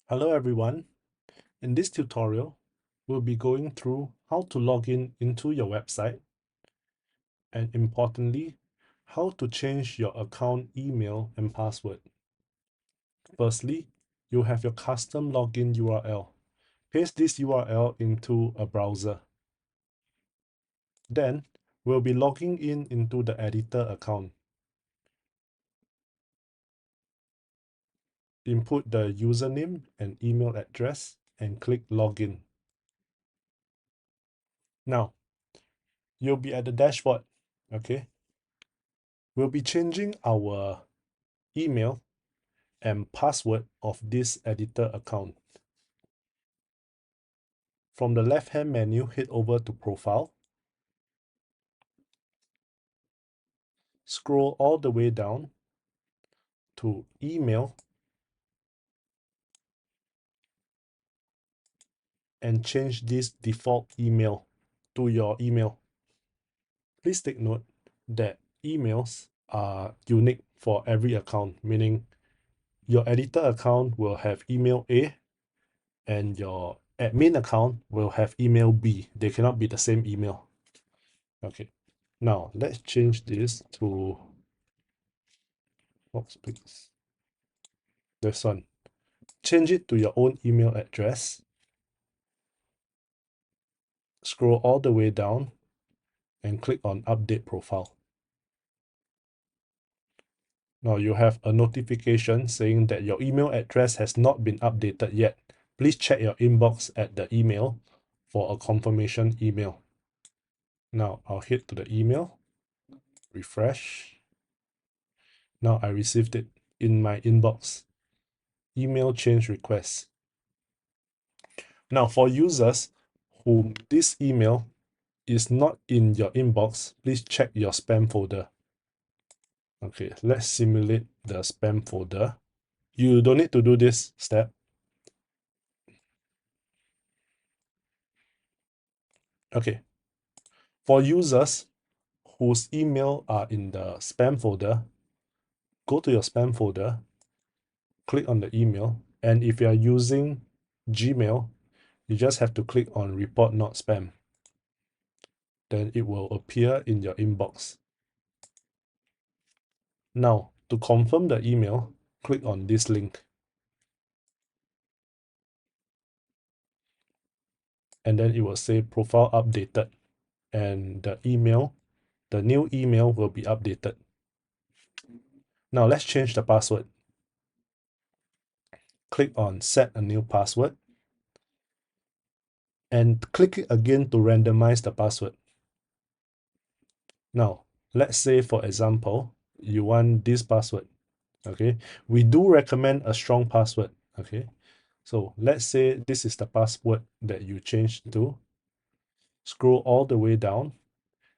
Hello everyone. In this tutorial, we'll be going through how to log in into your website and importantly, how to change your account email and password. Firstly, you have your custom login URL. Paste this URL into a browser. Then, we'll be logging in into the editor account. Input the username and email address and click login. Now, you'll be at the dashboard, okay? We'll be changing our email and password of this editor account. From the left-hand menu, head over to Profile. Scroll all the way down to Email and change this default email to your email. Please take note that emails are unique for every account, meaning your editor account will have email A and your admin account will have email B. They cannot be the same email. Okay, now let's change this to please. This one. Change it to your own email address. Scroll all the way down and click on Update Profile. Now you have a notification saying that your email address has not been updated yet. Please check your inbox at the email for a confirmation email. Now I'll head to the email, refresh. Now I received it in my inbox. Email change request. Now for users whom this email is not in your inbox, please check your spam folder. Okay, let's simulate the spam folder. You don't need to do this step. Okay, for users whose email are in the spam folder, go to your spam folder, click on the email, and if you are using Gmail, you just have to click on Report Not Spam. Then it will appear in your inbox. Now, to confirm the email, click on this link. And then it will say profile updated. And the new email will be updated. Now let's change the password. Click on set a new password. And click it again to randomize the password. Now, let's say for example, you want this password. Okay, we do recommend a strong password. Okay, so let's say this is the password that you changed to. Scroll all the way down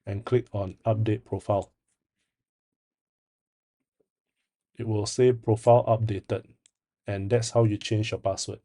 and click on update profile. It will say profile updated, and that's how you change your password.